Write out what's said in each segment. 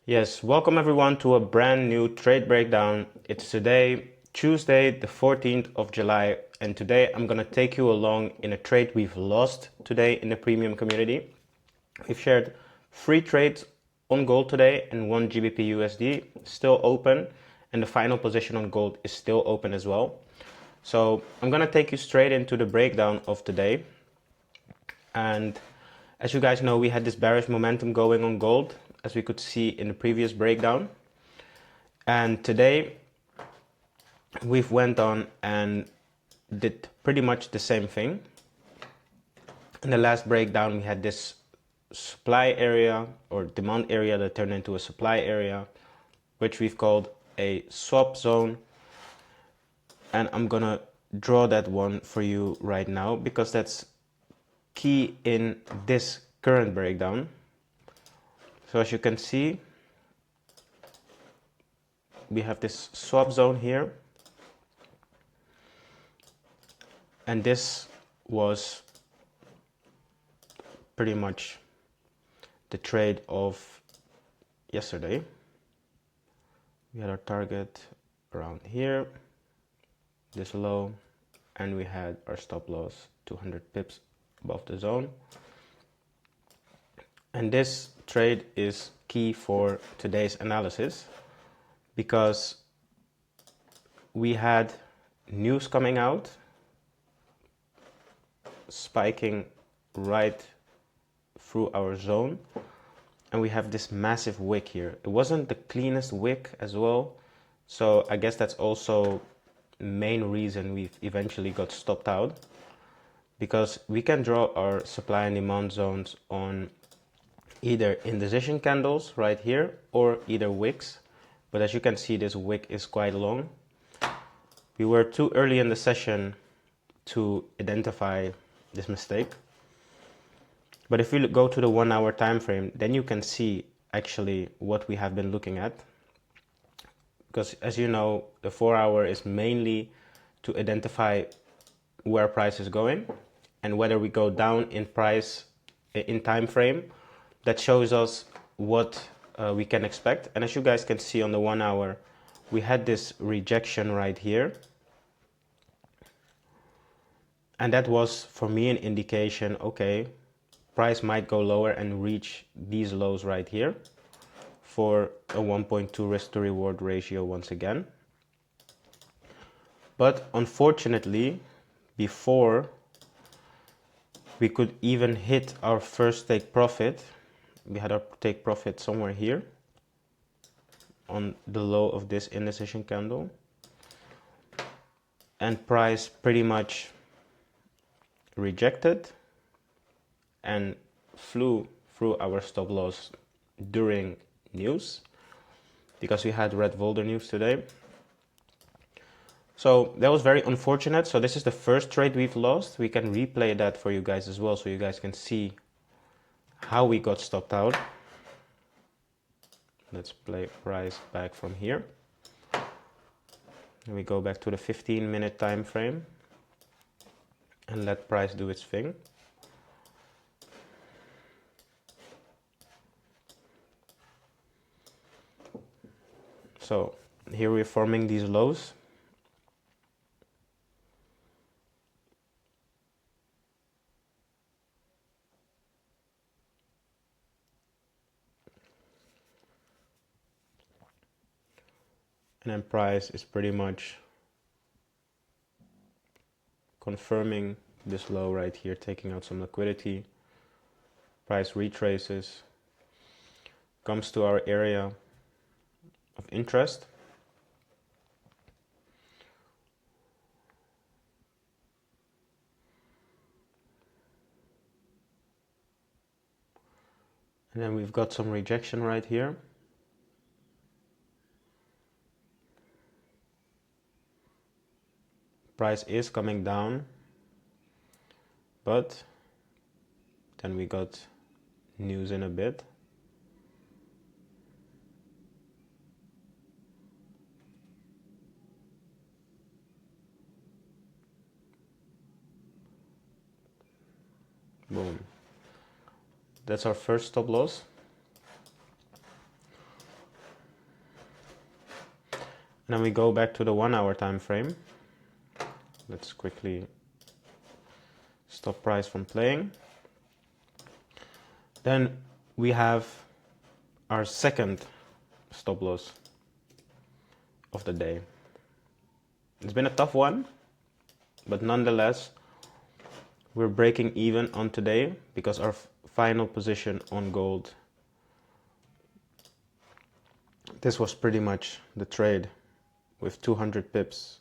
Yes, welcome everyone to a brand new trade breakdown. It's today, Tuesday, the 14th of July, and today I'm going to take you along in a trade we've lost today in the premium community. We've shared 3 trades on gold today and 1 GBP USD still open, and the final position on gold is still open as well. So I'm going to take you straight into the breakdown of today. And as you guys know, we had this bearish momentum going on gold, as we could see in the previous breakdown. And today we've went on and did pretty much the same thing. In the last breakdown, we had this supply area or demand area that turned into a supply area, which we've called a swap zone. And I'm gonna draw that one for you right now because that's key in this current breakdown. So as you can see, we have this swap zone here, and this was pretty much the trade of yesterday. We had our target around here, this low, and we had our stop loss 200 pips above the zone. And this trade is key for today's analysis because we had news coming out spiking right through our zone, and we have this massive wick here. It wasn't the cleanest wick as well, so I guess that's also the main reason we've eventually got stopped out, because we can draw our supply and demand zones on either indecision candles right here or either wicks, but as you can see, this wick is quite long. We were too early in the session to identify this mistake. But if we go to the 1 hour time frame, then you can see actually what we have been looking at. Because as you know, the 4 hour is mainly to identify where price is going and whether we go down in price in time frame. That shows us what we can expect. And as you guys can see on the 1 hour, we had this rejection right here. And that was for me an indication, okay, price might go lower and reach these lows right here for a 1.2 risk to reward ratio once again. But unfortunately, before we could even hit our first take profit, we had our take profit somewhere here on the low of this indecision candle, and price pretty much rejected and flew through our stop loss during news, because we had Red Volder news today. So that was very unfortunate. So this is the first trade we've lost. We can replay that for you guys as well, so you guys can see how we got stopped out. Let's play price back from here. And we go back to the 15-minute time frame and let price do its thing. So here we're forming these lows. And then price is pretty much confirming this low right here, taking out some liquidity. Price retraces, comes to our area of interest. And then we've got some rejection right here. Price is coming down, but then we got news in a bit. Boom. That's our first stop loss. And then we go back to the 1 hour time frame. Let's quickly stop price from playing. Then we have our second stop loss of the day. It's been a tough one, but nonetheless, we're breaking even on today because our final position on gold, this was pretty much the trade with 200 pips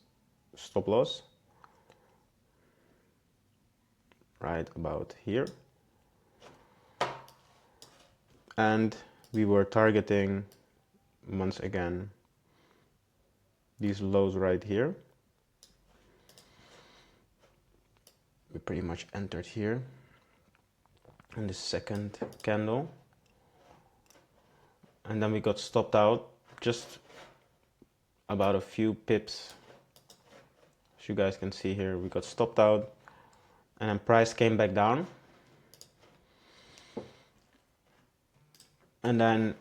stop loss, right about here. And we were targeting, once again, these lows right here. We pretty much entered here in the second candle. And then we got stopped out just about a few pips. As you guys can see here, we got stopped out and then price came back down. And then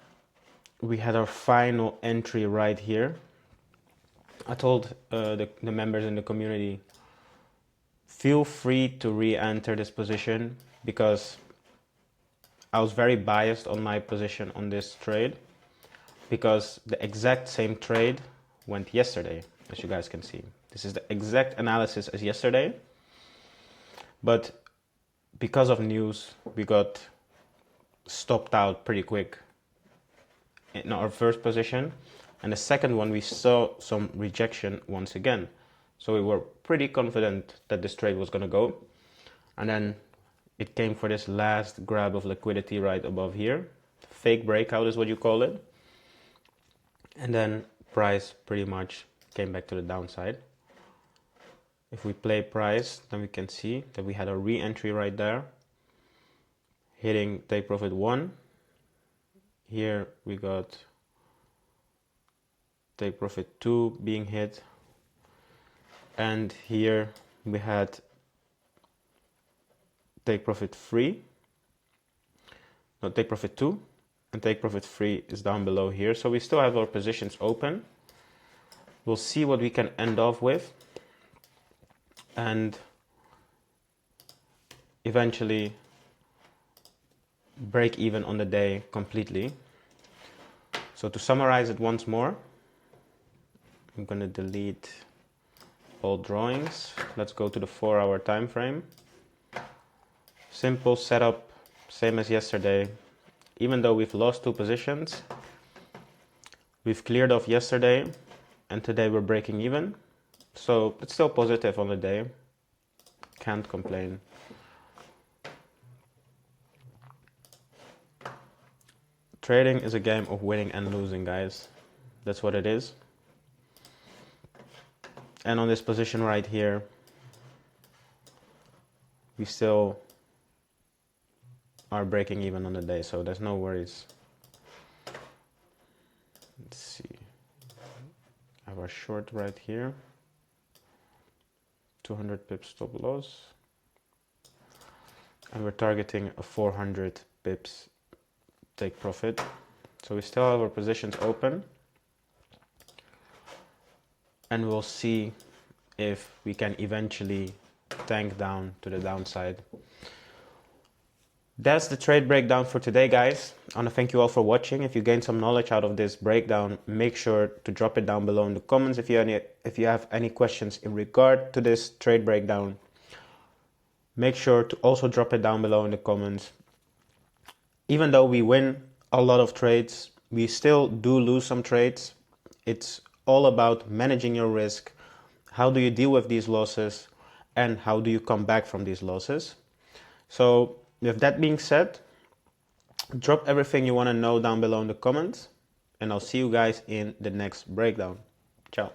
we had our final entry right here. I told the members in the community, feel free to re-enter this position because I was very biased on my position on this trade because the exact same trade went yesterday, as you guys can see. This is the exact analysis as yesterday, but because of news, we got stopped out pretty quick in our first position, and the second one we saw some rejection once again. So we were pretty confident that this trade was going to go, and then it came for this last grab of liquidity right above here. Fake breakout is what you call it. And then price pretty much came back to the downside. If we play price, then we can see that we had a re-entry right there, hitting take profit 1. Here we got take profit 2 being hit. And here we had take profit 3. No, take profit 2. And take profit 3 is down below here. So we still have our positions open. We'll see what we can end off with. And eventually break even on the day completely. So to summarize it once more, I'm going to delete all drawings. Let's go to the 4 hour time frame. Simple setup, same as yesterday. Even though we've lost 2 positions, we've cleared off yesterday and today we're breaking even. So it's still positive on the day. Can't complain. Trading is a game of winning and losing, guys. That's what it is. And on this position right here, we still are breaking even on the day, so there's no worries. Let's see. I have our short right here. 200 pips stop loss. And we're targeting a 400 pips take profit. So we still have our positions open. And we'll see if we can eventually tank down to the downside. That's the trade breakdown for today, guys. I want to thank you all for watching. If you gained some knowledge out of this breakdown, make sure to drop it down below in the comments if you have any questions in regard to this trade breakdown. Make sure to also drop it down below in the comments. Even though we win a lot of trades, we still do lose some trades. It's all about managing your risk. How do you deal with these losses? And how do you come back from these losses? So with that being said, drop everything you want to know down below in the comments, and I'll see you guys in the next breakdown. Ciao.